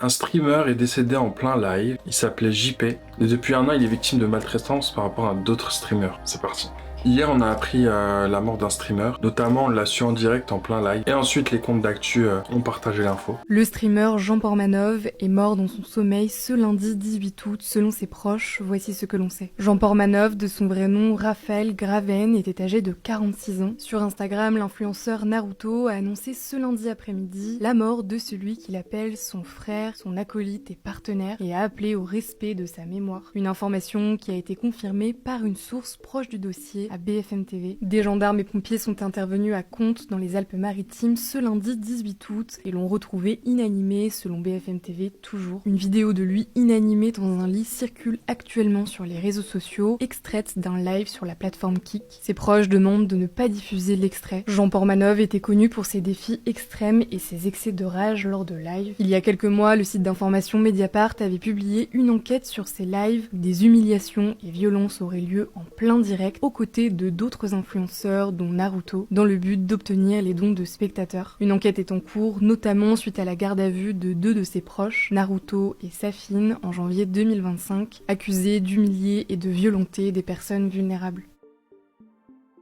Un streamer est décédé en plein live, il s'appelait JP, et depuis un an il est victime de maltraitance par rapport à d'autres streamers. C'est parti. Hier, on a appris la mort d'un streamer, notamment on l'a su en direct en plein live, et ensuite les comptes d'actu ont partagé l'info. Le streamer Jean Portmanov est mort dans son sommeil ce lundi 18 août, selon ses proches, voici ce que l'on sait. Jean Portmanov, de son vrai nom Raphaël Graven, était âgé de 46 ans. Sur Instagram, l'influenceur Naruto a annoncé ce lundi après-midi la mort de celui qu'il appelle son frère, son acolyte et partenaire, et a appelé au respect de sa mémoire. Une information qui a été confirmée par une source proche du dossier à BFM TV. Des gendarmes et pompiers sont intervenus à Contes dans les Alpes-Maritimes ce lundi 18 août et l'ont retrouvé inanimé selon BFM TV toujours. Une vidéo de lui inanimé dans un lit circule actuellement sur les réseaux sociaux, extraite d'un live sur la plateforme Kik. Ses proches demandent de ne pas diffuser l'extrait. Jean Portmanov était connu pour ses défis extrêmes et ses excès de rage lors de live. Il y a quelques mois, le site d'information Mediapart avait publié une enquête sur ses lives où des humiliations et violences auraient lieu en plein direct aux côtés de d'autres influenceurs dont Naruto dans le but d'obtenir les dons de spectateurs. Une enquête est en cours, notamment suite à la garde à vue de deux de ses proches, Naruto et Safin, en janvier 2025, accusés d'humilier et de violenter des personnes vulnérables.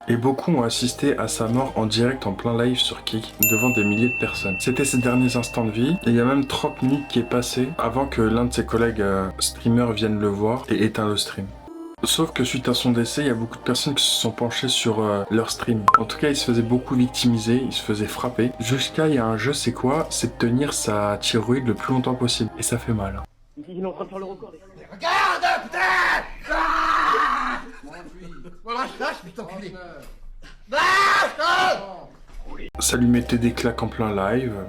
Et beaucoup ont assisté à sa mort en direct en plein live sur Kik, devant des milliers de personnes. C'était ses derniers instants de vie, et il y a même 30 minutes qui est passé avant que l'un de ses collègues streamers vienne le voir et éteint le stream. Sauf que suite à son décès, il y a beaucoup de personnes qui se sont penchées sur leur stream. En tout cas, il se faisait beaucoup victimiser, il se faisait frapper. Jusqu'à, il y a un jeu, c'est quoi? C'est de tenir sa thyroïde le plus longtemps possible. Et ça fait mal. Il est en train de faire le record. Regarde, putain! Ah, voilà, lâche, putain, enculé. Lâche! Ça lui mettait des claques en plein live.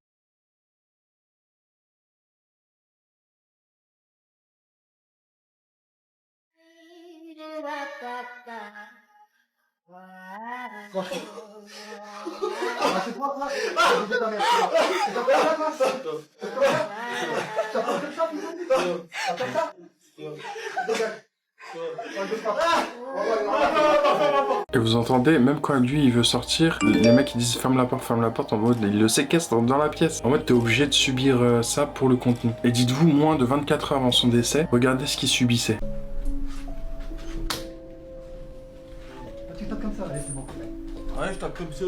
C'est toi, ça? C'est ta mère. C'est ta mère, ça? Ça prend comme ça, putain? Comme ça? Et vous entendez, même quand lui il veut sortir, les mecs ils disent ferme la porte en mode il le séquestre dans la pièce. En mode t'es obligé de subir ça pour le contenu. Et dites-vous, moins de 24 heures avant son décès, regardez ce qu'il subissait. Tu tapes comme ça, allez, c'est bon. Ouais, je tape comme ça.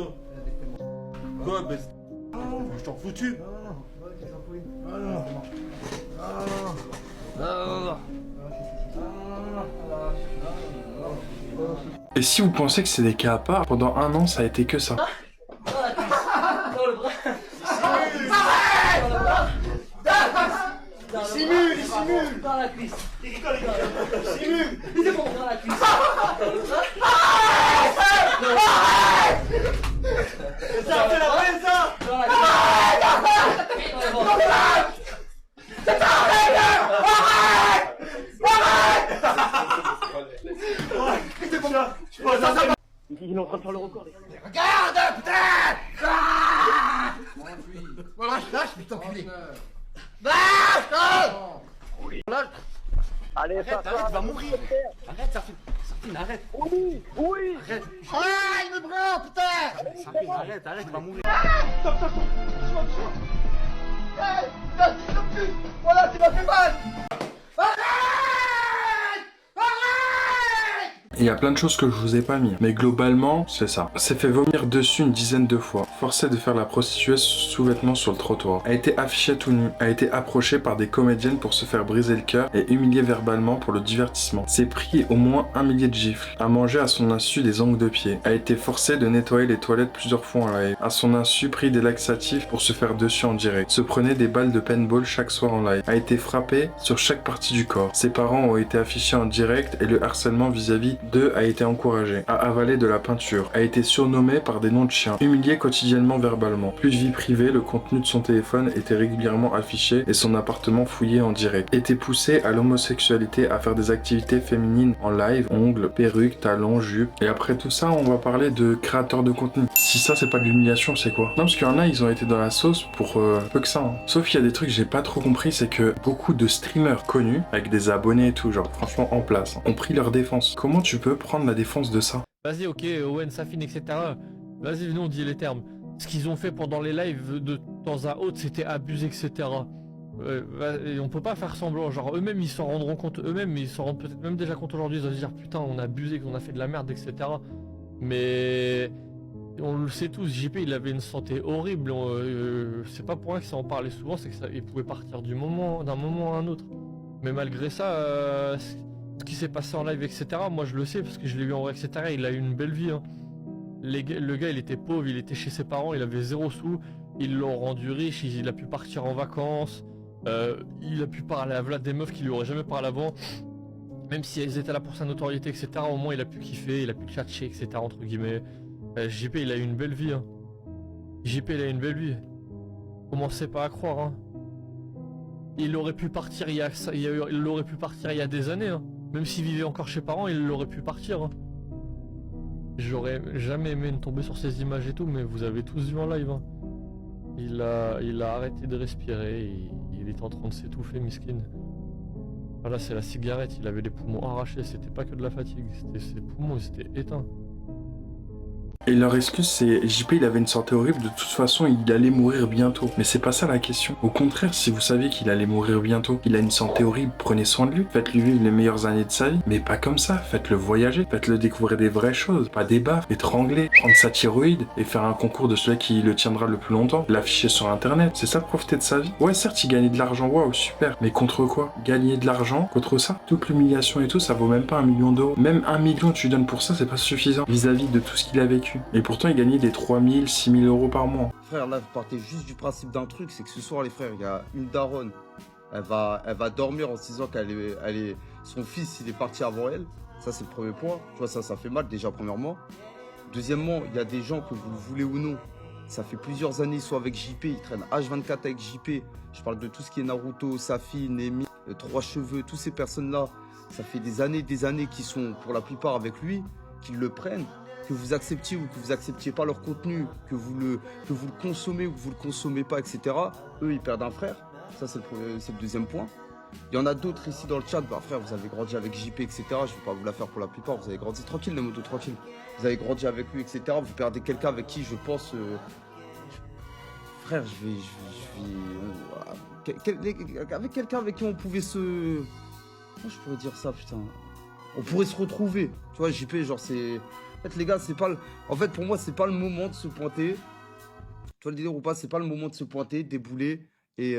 Quoi, ben. Je t'en foutu. Et si vous pensez que c'est des cas à part, pendant un an ça a été que ça. Il simule dans la cuisse. Il rigole, il simule. Il est bon dans la cuisse. Ça fait la vraie, ça. Dans la Il est en train de faire le record. Regarde, putain! Ah, voilà, lâche, putain, enculé. Lâche! Allez, Arrête, tu vas mourir. Arrête, Safine, arrête. Oui, oui. Arrête. Ah, il me prend, putain! Safine, arrête, tu vas mourir. Stop, doucement. Hey, t'as dit non plus. Voilà, tu m'as fait mal. Il y a plein de choses que je vous ai pas mis, mais globalement, c'est ça. S'est fait vomir dessus une dizaine de fois, forcé de faire la prostituée sous-vêtements sur le trottoir, a été affiché tout nu, a été approché par des comédiennes pour se faire briser le cœur et humilié verbalement pour le divertissement, s'est pris au moins 1 millier de gifles, a mangé à son insu des ongles de pied, a été forcé de nettoyer les toilettes plusieurs fois en live, à son insu pris des laxatifs pour se faire dessus en direct, se prenait des balles de paintball chaque soir en live, a été frappé sur chaque partie du corps, ses parents ont été affichés en direct et le harcèlement vis-à-vis d'eux a été encouragé, a avalé de la peinture, a été surnommé par des noms de chiens, humilié quotidiennement verbalement. Plus de vie privée, le contenu de son téléphone était régulièrement affiché et son appartement fouillé en direct. Était poussé à l'homosexualité, à faire des activités féminines en live, ongles, perruques, talons, jupes. Et après tout ça, on va parler de créateurs de contenu. Si ça c'est pas de l'humiliation, c'est quoi? Non, parce qu'il y en a, ils ont été dans la sauce pour peu que ça. Hein. Sauf qu'il y a des trucs que j'ai pas trop compris, c'est que beaucoup de streamers connus, avec des abonnés et tout, genre franchement en place, ont pris leur défense. Comment tu peux prendre la défense de ça? Vas-y, ok, Owen, Safin, etc. Vas-y, venons, on dit les termes. Ce qu'ils ont fait pendant les lives de temps à autre, c'était abusé, etc. Et on peut pas faire semblant, genre eux-mêmes ils s'en rendront compte, eux-mêmes ils s'en rendent peut-être même déjà compte aujourd'hui, ils doivent se dire putain on a abusé, qu'on a fait de la merde, etc. Mais on le sait tous, JP il avait une santé horrible, c'est pas pour rien qu'il s'en parlait souvent, c'est que ça, il pouvait partir d'un moment à un autre. Mais malgré ça, ce qui s'est passé en live, etc., moi je le sais parce que je l'ai vu en vrai, etc., il a eu une belle vie. Hein. Le gars il était pauvre, il était chez ses parents, il avait 0 sous, ils l'ont rendu riche, il a pu partir en vacances. Il a pu parler à des meufs qui lui auraient jamais parlé avant, même si elles étaient là pour sa notoriété, etc. Au moins il a pu kiffer, il a pu tchatcher, etc. entre guillemets. JP il a eu une belle vie. Hein. JP il a eu une belle vie. Commencez pas à croire. Hein. Il aurait pu partir il aurait pu partir il y a des années. Hein. Même s'il vivait encore chez parents, il aurait pu partir. Hein. J'aurais jamais aimé tomber sur ces images et tout, mais vous avez tous vu en live. Hein. Il a arrêté de respirer, il est en train de s'étouffer, miskin. Voilà, c'est la cigarette, il avait les poumons arrachés, c'était pas que de la fatigue, c'était ses poumons, ils étaient éteints. Et leur excuse, c'est JP, il avait une santé horrible, de toute façon, il allait mourir bientôt. Mais c'est pas ça la question. Au contraire, si vous saviez qu'il allait mourir bientôt, il a une santé horrible, prenez soin de lui. Faites-lui vivre les meilleures années de sa vie. Mais pas comme ça. Faites-le voyager. Faites-le découvrir des vraies choses. Pas des baffes, étrangler, prendre sa thyroïde et faire un concours de celui qui le tiendra le plus longtemps. L'afficher sur internet. C'est ça, profiter de sa vie. Ouais, certes, il gagnait de l'argent, waouh, super. Mais contre quoi? Gagner de l'argent, contre ça? Toute l'humiliation et tout, ça vaut même pas 1 million d'euros. Même 1 million, tu donnes pour ça, c'est pas suffisant vis-à-vis de tout ce qu'il a vécu. Et pourtant, il gagnait des 3 000, 6 000 euros par mois. Frère, là, vous partez juste du principe d'un truc, c'est que ce soir, les frères, il y a une daronne. Elle va dormir en se disant son fils, il est parti avant elle. Ça, c'est le premier point. Tu vois, ça fait mal, déjà, premièrement. Deuxièmement, il y a des gens que vous le voulez ou non. Ça fait plusieurs années, soit avec JP, ils traînent H24 avec JP. Je parle de tout ce qui est Naruto, Safi, Nemi, Trois Cheveux, toutes ces personnes-là. Ça fait des années qui sont, pour la plupart, avec lui, qu'ils le prennent. Que vous acceptiez ou que vous acceptiez pas leur contenu, que vous le consommez ou que vous le consommez pas, etc. Eux, ils perdent un frère. Ça, c'est le deuxième point. Il y en a d'autres ici dans le chat. Bah, frère, vous avez grandi avec JP, etc. Je vais pas vous la faire pour la plupart. Vous avez grandi tranquille, les motos, tranquille. Vous avez grandi avec lui, etc. Vous perdez quelqu'un avec qui, je pense... Frère, avec quelqu'un avec qui on pouvait se... Comment je pourrais dire ça, putain? On pourrait se retrouver. Tu vois, JP, genre, c'est... En fait, les gars, c'est pas le... En fait, pour moi, c'est pas le moment de se pointer. Tu vois le délire ou pas? C'est pas le moment de se pointer, débouler et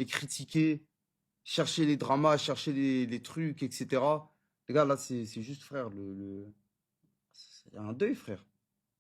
critiquer, chercher les dramas, chercher les trucs, etc. Les gars, là, c'est juste, frère, il y a un deuil, frère.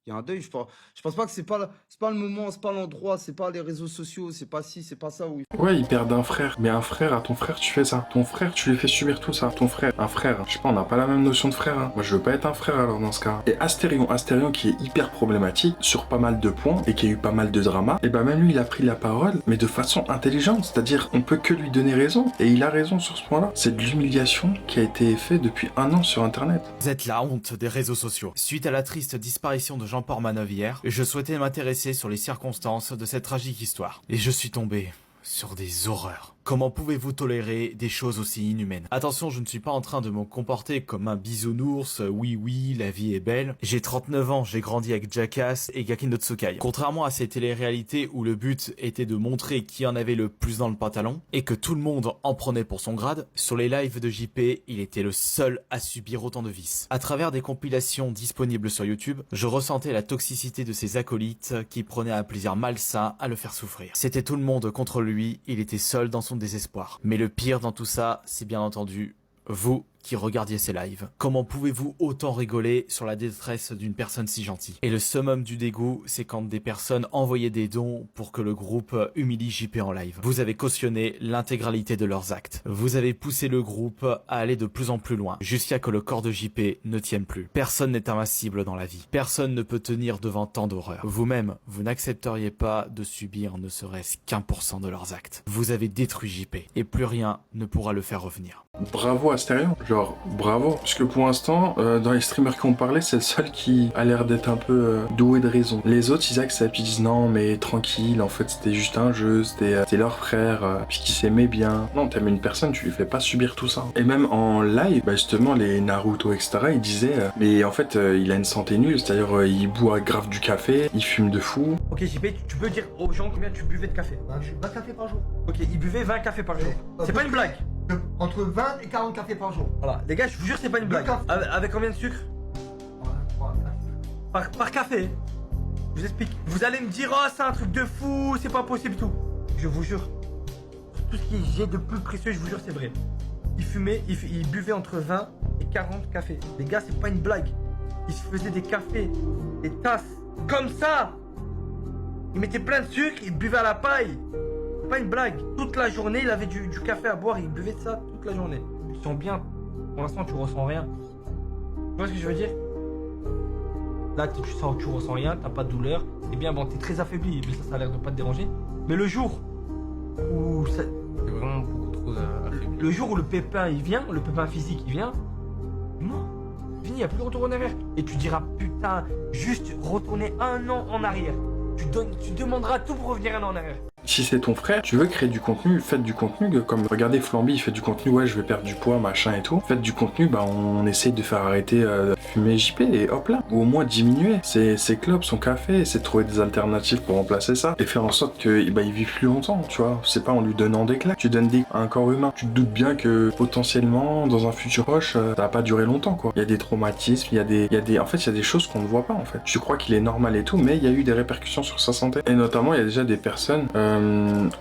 Il y a un deuil, je pense pas que c'est pas le moment, c'est pas l'endroit, c'est pas les réseaux sociaux, c'est pas ci, c'est pas ça où il faut. Ouais, ils perdent un frère. Mais un frère, à ton frère, tu fais ça. Ton frère, tu lui fais subir tout ça. Ton frère, un frère. Je sais pas, on n'a pas la même notion de frère. Hein. Moi, je veux pas être un frère alors dans ce cas. Et Astérion qui est hyper problématique sur pas mal de points et qui a eu pas mal de drama, et bah même lui, il a pris la parole, mais de façon intelligente. C'est-à-dire, on peut que lui donner raison. Et il a raison sur ce point-là. C'est de l'humiliation qui a été faite depuis 1 an sur Internet. Vous êtes la honte des réseaux sociaux. Suite à la triste disparition de Jean-Paul Manov hier, je souhaitais m'intéresser sur les circonstances de cette tragique histoire. Et je suis tombé sur des horreurs. Comment pouvez-vous tolérer des choses aussi inhumaines? Attention, je ne suis pas en train de me comporter comme un bisounours, oui, la vie est belle. J'ai 39 ans, j'ai grandi avec Jackass et Gaki no Tsukai. Contrairement à ces téléréalités où le but était de montrer qui en avait le plus dans le pantalon, et que tout le monde en prenait pour son grade, sur les lives de JP, il était le seul à subir autant de vices. À travers des compilations disponibles sur YouTube, je ressentais la toxicité de ses acolytes qui prenaient un plaisir malsain à le faire souffrir. C'était tout le monde contre lui, il était seul dans son désespoir. Mais le pire dans tout ça, c'est bien entendu vous qui regardiez ces lives. Comment pouvez-vous autant rigoler sur la détresse d'une personne si gentille? Et le summum du dégoût, c'est quand des personnes envoyaient des dons pour que le groupe humilie JP en live. Vous avez cautionné l'intégralité de leurs actes. Vous avez poussé le groupe à aller de plus en plus loin, jusqu'à que le corps de JP ne tienne plus. Personne n'est invincible dans la vie. Personne ne peut tenir devant tant d'horreur. Vous-même, vous n'accepteriez pas de subir ne serait-ce qu'1% de leurs actes. Vous avez détruit JP, et plus rien ne pourra le faire revenir. Bravo Astérion, je genre bravo. Parce que pour l'instant, dans les streamers qui ont parlé, c'est le seul qui a l'air d'être un peu doué de raison. Les autres, ils acceptent, ils disent non, mais tranquille, en fait, c'était juste un jeu, c'était leur frère, puis qu'ils s'aimaient bien. Non, t'aimes une personne, tu lui fais pas subir tout ça. Et même en live, bah justement, les Naruto, etc., ils disaient, mais en fait, il a une santé nulle, c'est-à-dire, il boit grave du café, il fume de fou. Ok, JP, tu peux dire aux gens combien tu buvais de café? 20 cafés par jour. Ok, il buvait 20 cafés par jour. C'est pas une blague. Entre 20 et 40 cafés par jour. Voilà, les gars, je vous jure, c'est pas une blague. Avec combien de sucre? Par café. Je vous explique. Vous allez me dire, oh, c'est un truc de fou, c'est pas possible tout. Je vous jure. Tout ce que j'ai de plus précieux, je vous jure, c'est vrai. Il fumait, il buvait entre 20 et 40 cafés. Les gars, c'est pas une blague. Il se faisait des cafés, des tasses, comme ça. Il mettait plein de sucre, il buvait à la paille. C'est pas une blague. Toute la journée, il avait du café à boire, il buvait de ça toute la journée. Tu te sens bien. Pour l'instant, tu ressens rien. Tu vois ce que je veux dire? Là, tu ressens rien, t'as pas de douleur. Eh bien, bon, t'es très affaibli, mais ça a l'air de pas te déranger. Mais le jour où ça... C'est vraiment beaucoup trop affaibli. Le jour où le pépin il vient, le pépin physique il vient, non, fini, il n'y a plus de retour en arrière. Et tu diras putain, juste retourner 1 an en arrière. Tu demanderas tout pour revenir 1 an en arrière. Si c'est ton frère, tu veux créer du contenu, faites du contenu, comme regardez Flamby, il fait du contenu, ouais je vais perdre du poids, machin et tout. Faites du contenu, bah on essaye de faire arrêter fumer JP et hop là. Ou au moins diminuer ses clopes, son café, essayer de trouver des alternatives pour remplacer ça. Et faire en sorte que bah, il vive plus longtemps, tu vois. C'est pas en lui donnant des claques, tu donnes des à un corps humain. Tu te doutes bien que potentiellement, dans un futur proche, ça va pas durer longtemps quoi. Il y a des traumatismes, il y a des. En fait, il y a des choses qu'on ne voit pas en fait. Tu crois qu'il est normal et tout, mais il y a eu des répercussions sur sa santé. Et notamment, il y a déjà des personnes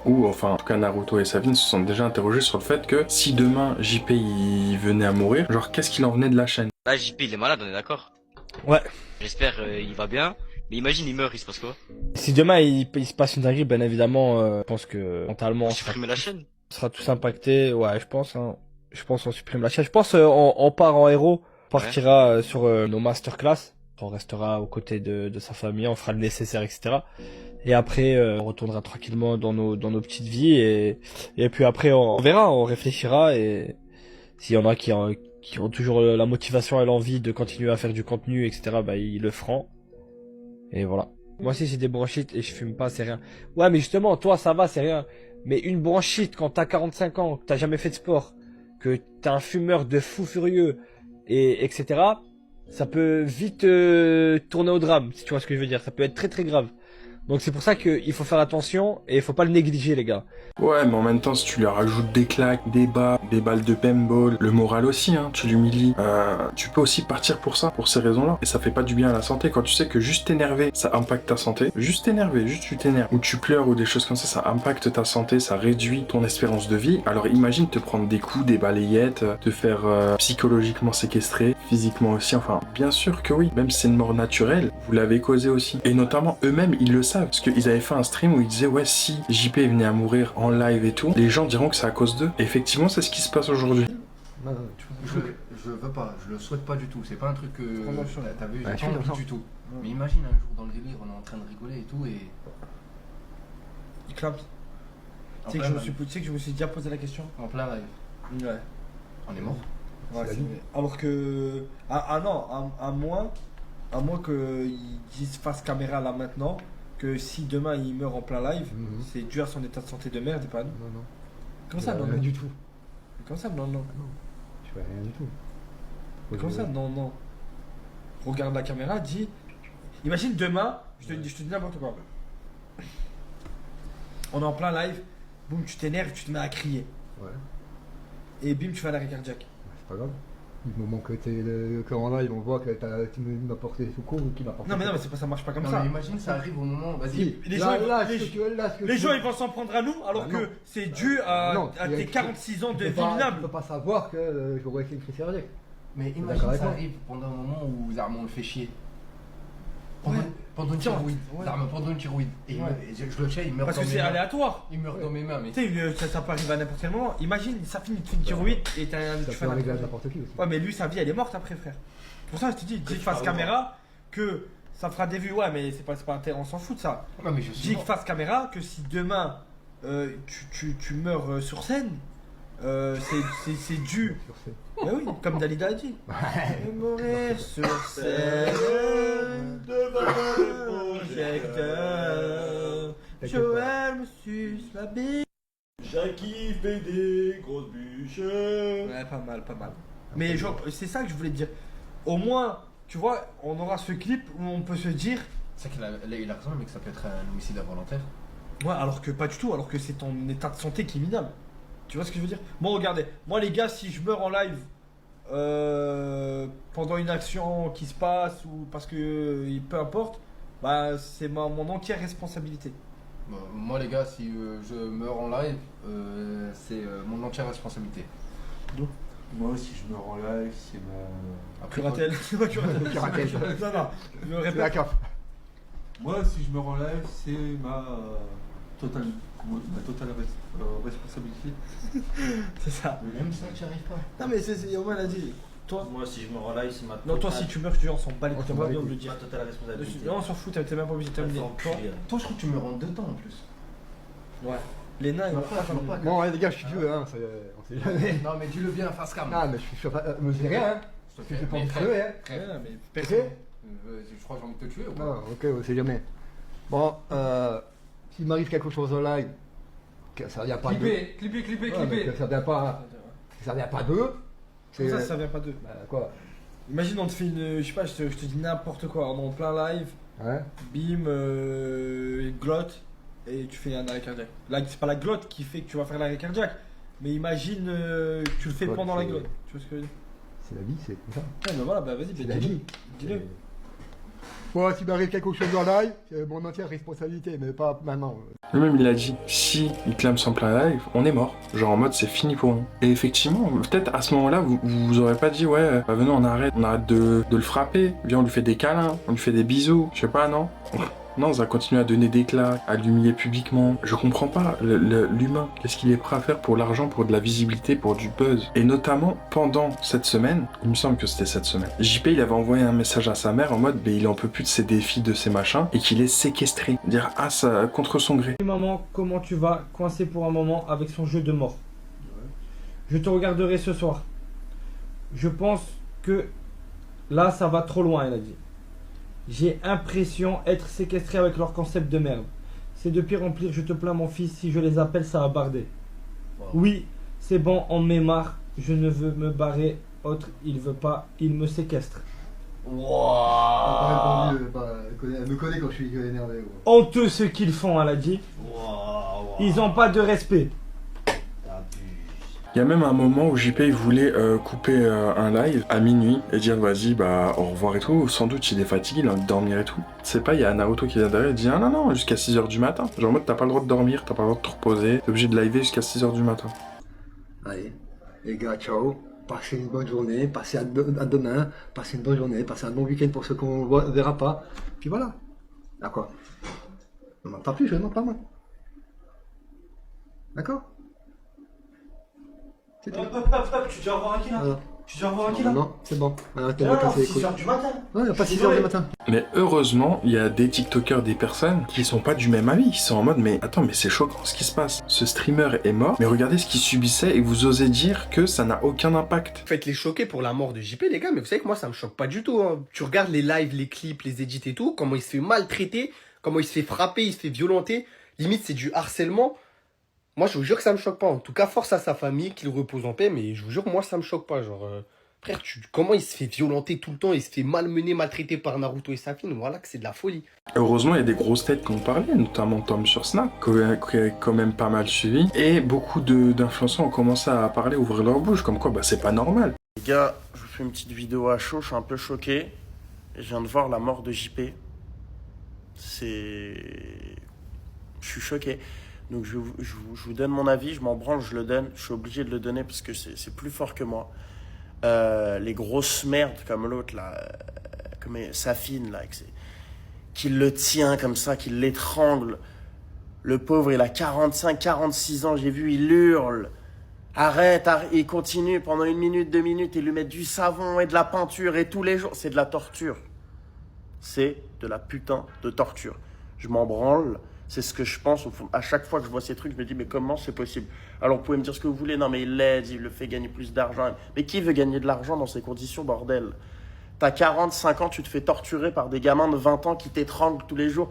ou enfin en tout cas Naruto et Savine se sont déjà interrogés sur le fait que si demain JP il venait à mourir, genre qu'est-ce qu'il en venait de la chaîne? Là JP il est malade, on est d'accord? Ouais. J'espère il va bien, mais imagine il meurt, il se passe quoi? Si demain il se passe une dinguerie, bien évidemment, je pense que mentalement on Supprimer la chaîne? sera tous impactés. Ouais, je pense. Hein. Je pense on supprime la chaîne. Je pense on part en héros, on partira sur nos masterclass. On restera aux côtés de sa famille, on fera le nécessaire, etc. Et après, on retournera tranquillement dans nos petites vies et puis après on verra, on réfléchira et s'il y en a qui ont toujours la motivation et l'envie de continuer à faire du contenu, etc. Bah ils le feront. Et voilà. Moi aussi j'ai des bronchites et je fume pas, c'est rien. Ouais mais justement, toi ça va, c'est rien. Mais une bronchite quand t'as 45 ans, que t'as jamais fait de sport, que t'es un fumeur de fou furieux et etc. Ça peut vite tourner au drame, si tu vois ce que je veux dire. Ça peut être très très grave. Donc c'est pour ça qu'il faut faire attention et il faut pas le négliger les gars. Ouais, mais en même temps, si tu lui rajoutes des claques, des balles de paintball, le moral aussi, hein, tu l'humilies. Tu peux aussi partir pour ça, pour ces raisons-là. Et ça fait pas du bien à la santé. Quand tu sais que juste t'énerver, ça impacte ta santé. Juste t'énerver, juste tu t'énerves. Ou tu pleures ou des choses comme ça impacte ta santé, ça réduit ton espérance de vie. Alors imagine te prendre des coups, des balayettes, te faire psychologiquement séquestrer, physiquement aussi. Enfin, bien sûr que oui. Même si c'est une mort naturelle, vous l'avez causé aussi. Et notamment eux-mêmes, ils le savent. Parce qu'ils avaient fait un stream où ils disaient ouais si JP venait à mourir en live et tout, les gens diront que c'est à cause d'eux. Effectivement c'est ce qui se passe aujourd'hui. Je veux pas, je le souhaite pas du tout, c'est pas un truc que t'as vu, j'ai pas envie du tout. Ouais. Mais imagine un jour dans le délire, on est en train de rigoler et tout et... Il clame. Tu sais que je me suis déjà posé la question. En plein live. Ouais. On est mort. Ouais, alors que... Ah non, à moins qu'ils disent face caméra là maintenant, que si demain il meurt en plein live, c'est dû à son état de santé de merde et pas nous. Non. Comme ça, non, rien du tout. Comme ça, non. Je fais rien du tout. Comme ça, non. Regarde la caméra, dis... Imagine demain, je te dis n'importe quoi. On est en plein live, boum, tu t'énerves, tu te mets à crier. Ouais. Et bim, tu fais un arrêt cardiaque. C'est pas grave. Du moment que en live, on voit que tu m'as porté secours ou qui m'a porté. Non mais c'est pas, ça marche pas comme Non, ça. mais imagine ça arrive au moment, vas-y. Les gens ils vont s'en prendre à nous alors que c'est dû à tes 46 ans de vie minable. Tu peux pas savoir que j'aurais fait une crise cardiaque. Mais imagine ça arrive pendant un moment où Zarma on le fait chier. Pendant une tiroïde. Zarma, pendant une tiroïde. Et je le sais, il meurt parce dans mes mains. que c'est aléatoire. Il meurt dans mes mains. Tu sais, ça peut arriver à n'importe quel moment. Imagine, ça finit de faire une tiroïde et tu fais un n'importe qui aussi. Ouais, mais lui, sa vie, elle est morte après, frère. Pour ça, je te dis face caméra que ça fera des vues. Ouais, mais c'est pas intéressant, on s'en fout de ça. Non, mais je suis dis face caméra que si demain tu meurs sur scène, c'est dû. Mais oui, comme Dalida a dit. Ouais. Mourir sur scène devant le projecteur. Joël me suce la bille. Jackie fait des grosses bûches. Ouais, pas mal, pas mal. Mais genre, c'est ça que je voulais te dire. Au moins, tu vois, on aura ce clip où on peut se dire. C'est qu'il a raison, le mec, ça peut être un homicide involontaire. Ouais, alors que pas du tout, alors que c'est ton état de santé qui est minable. Tu vois ce que je veux dire? Bon, regardez, moi les gars, si je meurs en live pendant une action qui se passe ou parce que peu importe, bah c'est mon entière responsabilité. Bon, moi les gars, si je meurs en live, c'est mon entière responsabilité. Donc Moi, si je meurs en live, c'est ma... Curatelle. Curatelle. Non, non, je me C'est la répète. CAF. Moi, si je meurs en live, c'est ma totale responsabilité. C'est ça. Même ça, tu n'y arrives pas. Non, mais c'est au moins elle a dit. Toi, Moi, si je meurs en live, c'est ma non, toi si tu meurs, je te dis, on s'en bat les couilles, t'as pas besoin de le dire. ma totale responsabilité. Non, on s'en fout, t'es même pas obligé de terminer. Toi, Toi, je crois que tu meurs en 2 temps en plus. ouais. Les nains, ils vont pas. Bon, ouais, les gars, je suis vieux, hein, on sait jamais. Non, mais dis-le bien, face cam. Non, mais je suis sûr, me dis rien, hein. Je fais pas me crever, hein. Crève. Ouais, mais Ok. personne. Je crois que j'ai envie de te tuer ou pas? Non, ok, on sait jamais. Bon, s'il m'arrive quelque chose en live, que ça vient pas de... Clipper, Ouais, mais que ça vient pas d'eux. Comme ça vient pas d'eux. Bah, quoi? Imagine, on te fait une. Je sais pas, je te dis n'importe quoi, on est en plein live, Ouais. bim, glotte, et tu fais un arrêt cardiaque. Là, c'est pas la glotte qui fait que tu vas faire l'arrêt cardiaque, mais imagine, tu le fais Ouais, pendant la c'est- glotte. Tu vois ce que je veux dire? C'est la vie, c'est comme ça. Ouais, mais voilà, bah vas-y, C'est bah, la dis-le. vie. Dis-le. Bon, s'il m'arrive quelque chose en live, c'est mon entière responsabilité, mais pas maintenant. Lui-même, il a dit, si il clame son plein live, on est mort. Genre en mode, c'est fini pour nous. Et effectivement, peut-être à ce moment-là, vous aurez pas dit, ouais, bah venez, on arrête de le frapper. Viens, on lui fait des câlins, on lui fait des bisous. Je sais pas, non? Non, ça continue à donner des claques, à l'humilier publiquement. Je comprends pas, l'humain, qu'est-ce qu'il est prêt à faire pour l'argent, pour de la visibilité, pour du buzz. Et notamment, pendant cette semaine, il me semble que c'était cette semaine, JP, il avait envoyé un message à sa mère en mode, il en peut plus de ses défis, de ses machins, et qu'il est séquestré. Dire, ah, ça, contre son gré. Maman, comment tu vas coincé pour un moment avec son jeu de mort? Je te regarderai ce soir. Je pense que là, ça va trop loin, elle a dit. J'ai l'impression être séquestré avec leur concept de merde. C'est de pire en pire, je te plains mon fils, si je les appelle, ça va barder. Wow. Oui, c'est bon, on me met marre, je ne veux me barrer, autre, il veut pas, il me séquestre. Elle m'a répondu, elle me connaît quand je suis énervé. Ouais. Honteux ce qu'ils font, elle a dit. Ils ont pas de respect. Il y a même un moment où JP il voulait couper un live à minuit et dire vas-y bah au revoir et tout. Sans doute il est fatigué, il a envie de dormir et tout. C'est pas, il y a Naruto qui vient derrière et dit ah non jusqu'à 6h du matin. Genre en mode t'as pas le droit de dormir, t'as pas le droit de te reposer, t'es obligé de liver jusqu'à 6h du matin. Allez, les gars, ciao. Passez une bonne journée, passez à demain, passez une bonne journée, passez un bon week-end pour ceux qu'on ne verra pas. Puis voilà. D'accord. On n'en parle plus, je n'en parle pas moi. D'accord? C'est tout. Tu dois avoir un qui là? Voilà. Tu dois avoir un qui là? Non, c'est bon. Arrêtez de me casser les couilles. 6h du matin. Ouais, pas 6h du matin. Mais heureusement, il y a des TikTokers, des personnes qui sont pas du même avis, qui sont en mode mais attends mais c'est choquant ce qui se passe. Ce streamer est mort, mais regardez ce qu'il subissait et vous osez dire que ça n'a aucun impact. Faites les choquer pour la mort de JP les gars, mais vous savez que moi ça me choque pas du tout. Hein. Tu regardes les lives, les clips, les edits et tout, comment il se fait maltraiter, comment il se fait frapper, il se fait violenter. Limite c'est du harcèlement. Moi je vous jure que ça me choque pas. En tout cas force à sa famille, qu'il repose en paix, mais je vous jure moi ça me choque pas. Genre frère, comment il se fait violenter tout le temps, il se fait malmener, maltraiter par Naruto et sa fille, voilà que c'est de la folie. Heureusement, il y a des grosses têtes qui ont parlé, notamment Tom sur Snap, qui a quand même pas mal suivi. Et beaucoup d'influenceurs ont commencé à parler, ouvrir leur bouche, comme quoi bah, c'est pas normal. Les gars, je vous fais une petite vidéo à chaud, je suis un peu choqué. Je viens de voir la mort de JP. Je suis choqué. Donc je vous donne mon avis, je m'en branle, je le donne. Je suis obligé de le donner parce que c'est plus fort que moi. Les grosses merdes comme l'autre là, comme Safine là, qui le tient comme ça, qui l'étrangle. Le pauvre, il a 45, 46 ans, j'ai vu, il hurle. Arrête, il continue pendant 1 minute, 2 minutes, et lui mettre du savon et de la peinture et tous les jours. C'est de la torture. C'est de la putain de torture. Je m'en branle, C'est ce que je pense. À chaque fois que je vois ces trucs, je me dis, mais comment c'est possible? Alors, vous pouvez me dire ce que vous voulez. Non, mais il l'aide, il le fait gagner plus d'argent. Mais qui veut gagner de l'argent dans ces conditions, bordel? T'as 45 ans, tu te fais torturer par des gamins de 20 ans qui t'étranglent tous les jours.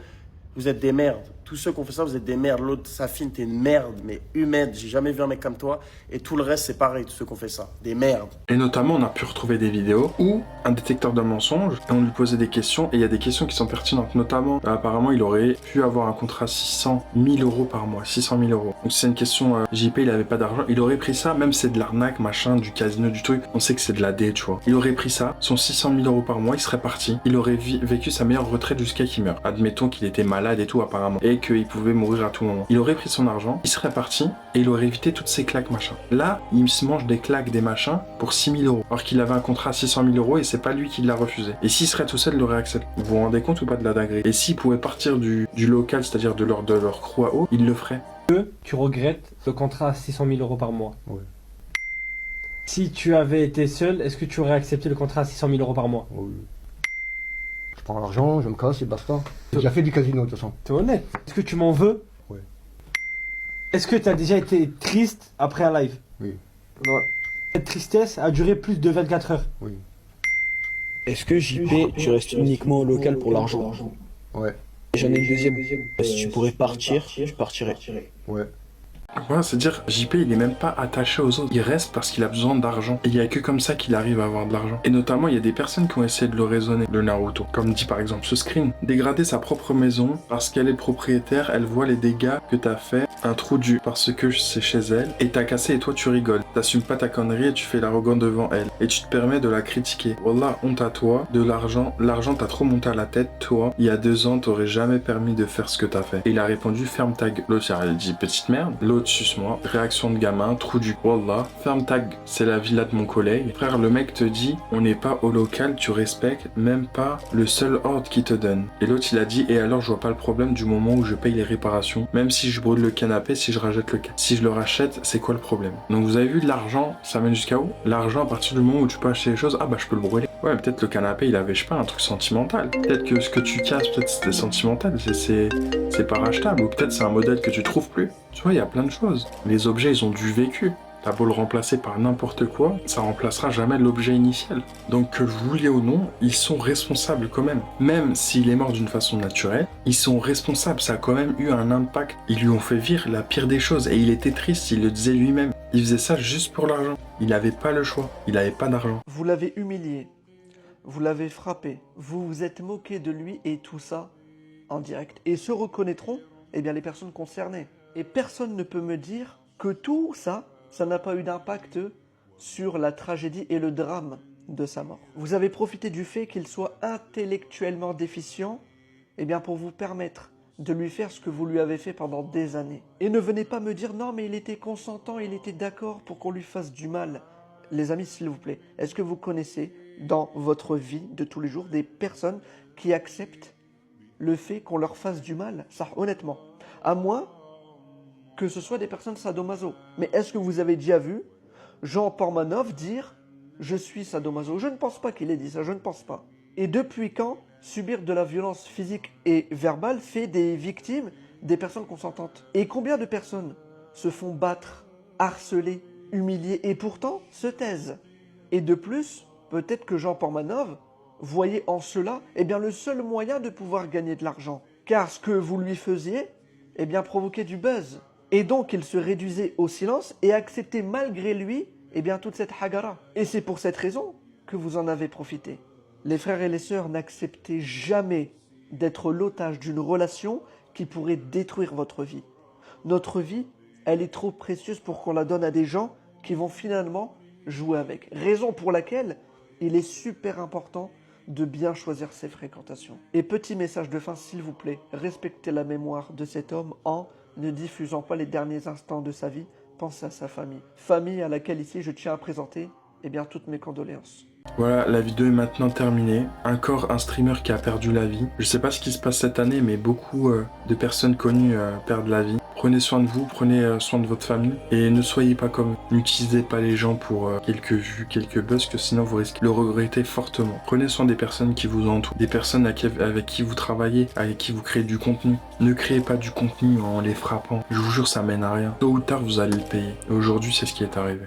Vous êtes des merdes. Tous ceux qui ont fait ça, vous êtes des merdes. L'autre, Safine, t'es une merde, mais humaine. J'ai jamais vu un mec comme toi. Et tout le reste, c'est pareil, tous ceux qui ont fait ça. Des merdes. Et notamment, on a pu retrouver des vidéos où un détecteur de mensonges, et on lui posait des questions, et il y a des questions qui sont pertinentes. Notamment, apparemment, il aurait pu avoir un contrat 600 000 euros par mois. 600 000 euros. Donc c'est une question, JP, il avait pas d'argent. Il aurait pris ça, même c'est de l'arnaque, machin, du casino, du truc. On sait que c'est de la dé, tu vois. Il aurait pris ça, son 600 000 euros par mois, il serait parti. Il aurait vécu sa meilleure retraite jusqu'à qu'il meure. Admettons qu'il était malade et tout, apparemment. Et qu'il pouvait mourir à tout moment. Il aurait pris son argent, il serait parti, et il aurait évité toutes ces claques, machin. Là, il se mange des claques, des machins, pour 6 000 euros. Alors qu'il avait un contrat à 600 000 euros et c'est pas lui qui l'a refusé. Et s'il serait tout seul, il l'aurait accepté. Vous vous rendez compte ou pas de la dinguerie? Et s'il pouvait partir du local, c'est-à-dire de leur crew à eau, il le ferait. Tu regrettes le contrat à 600 000 euros par mois. Oui. Si tu avais été seul, est-ce que tu aurais accepté le contrat à 600 000 euros par mois? Oui. Je prends l'argent, je me casse et basta. J'ai déjà fait du casino de toute façon. T'es honnête? Est-ce que tu m'en veux? Oui. Est-ce que tu as déjà été triste après un live? Oui. Ouais. Cette tristesse a duré plus de 24 heures? Oui. Est-ce que JP, tu restes uniquement au local pour l'argent? Ouais. J'en ai une deuxième. Si tu pourrais partir, je partirais. Ouais. Voilà, c'est-à-dire, JP, il est même pas attaché aux autres. Il reste parce qu'il a besoin d'argent. Et il y a que comme ça qu'il arrive à avoir de l'argent. Et notamment, il y a des personnes qui ont essayé de le raisonner, le Naruto. Comme dit par exemple ce screen. Dégrader sa propre maison parce qu'elle est propriétaire, elle voit les dégâts que t'as fait, un trou du parce que c'est chez elle, et t'as cassé et toi tu rigoles. T'assumes pas ta connerie et tu fais l'arrogant devant elle. Et tu te permets de la critiquer. Wallah, honte à toi, de l'argent. L'argent t'a trop monté à la tête, toi. Il y a 2 ans, t'aurais jamais permis de faire ce que t'as fait. Et il a répondu, ferme ta gueule. L'autre, il a dit, petite merde. L'autre, suce-moi. Réaction de gamin, trou du Wallah, ferme ta gueule. C'est la villa de mon collègue. Frère, le mec te dit, on n'est pas au local, tu respectes même pas le seul ordre qu'il te donne. Et l'autre, il a dit, et alors je vois pas le problème du moment où je paye les réparations. Même si je brûle le canapé, si je si je le rachète, c'est quoi le problème? Donc vous avez vu, l'argent, ça mène jusqu'à où? L'argent, à partir du moment où tu peux acheter les choses, ah bah je peux le brûler. Ouais, peut-être le canapé, il avait, je sais pas, un truc sentimental. Peut-être que ce que tu casses, peut-être c'était sentimental, c'est pas rachetable. Ou peut-être c'est un modèle que tu trouves plus. Tu vois, il y a plein de choses. Les objets, ils ont du vécu. T'as beau le remplacer par n'importe quoi, ça remplacera jamais l'objet initial. Donc que vous vouliez ou non, ils sont responsables quand même. Même s'il est mort d'une façon naturelle, ils sont responsables, ça a quand même eu un impact. Ils lui ont fait vivre la pire des choses et il était triste, il le disait lui-même. Il faisait ça juste pour l'argent. Il n'avait pas le choix, il n'avait pas d'argent. Vous l'avez humilié, vous l'avez frappé, vous vous êtes moqué de lui et tout ça en direct. Et se reconnaîtront, eh bien, les personnes concernées. Et personne ne peut me dire que tout ça, ça n'a pas eu d'impact sur la tragédie et le drame de sa mort. Vous avez profité du fait qu'il soit intellectuellement déficient, eh bien pour vous permettre de lui faire ce que vous lui avez fait pendant des années. Et ne venez pas me dire non mais il était consentant, il était d'accord pour qu'on lui fasse du mal. Les amis, s'il vous plaît, est-ce que vous connaissez dans votre vie de tous les jours des personnes qui acceptent le fait qu'on leur fasse du mal? Ça, honnêtement. À moins que ce soit des personnes sadomaso. Mais est-ce que vous avez déjà vu Jean Pormanov dire « Je suis sadomaso ». Je ne pense pas qu'il ait dit ça, je ne pense pas. Et depuis quand subir de la violence physique et verbale fait des victimes des personnes consentantes? Et combien de personnes se font battre, harceler, humilier et pourtant se taisent? Et de plus, peut-être que Jean Pormanov voyait en cela eh bien, le seul moyen de pouvoir gagner de l'argent. Car ce que vous lui faisiez eh bien, provoquait du buzz. Et donc, il se réduisait au silence et acceptait malgré lui eh bien, toute cette hagara. Et c'est pour cette raison que vous en avez profité. Les frères et les sœurs, n'acceptez jamais d'être l'otage d'une relation qui pourrait détruire votre vie. Notre vie, elle est trop précieuse pour qu'on la donne à des gens qui vont finalement jouer avec. Raison pour laquelle il est super important de bien choisir ses fréquentations. Et petit message de fin, s'il vous plaît, respectez la mémoire de cet homme en ne diffusant pas les derniers instants de sa vie. Pensez à sa famille. Famille à laquelle ici je tiens à présenter eh bien, toutes mes condoléances. Voilà, la vidéo est maintenant terminée. Encore un streamer qui a perdu la vie. Je sais pas ce qui se passe cette année, mais beaucoup de personnes connues perdent la vie. Prenez soin de vous, prenez soin de votre famille et ne soyez pas comme eux. N'utilisez pas les gens pour quelques vues, quelques buzz, que sinon vous risquez de le regretter fortement. Prenez soin des personnes qui vous entourent, des personnes avec qui vous travaillez, avec qui vous créez du contenu. Ne créez pas du contenu en les frappant. Je vous jure, ça mène à rien. Tôt ou tard, vous allez le payer. Et aujourd'hui, c'est ce qui est arrivé.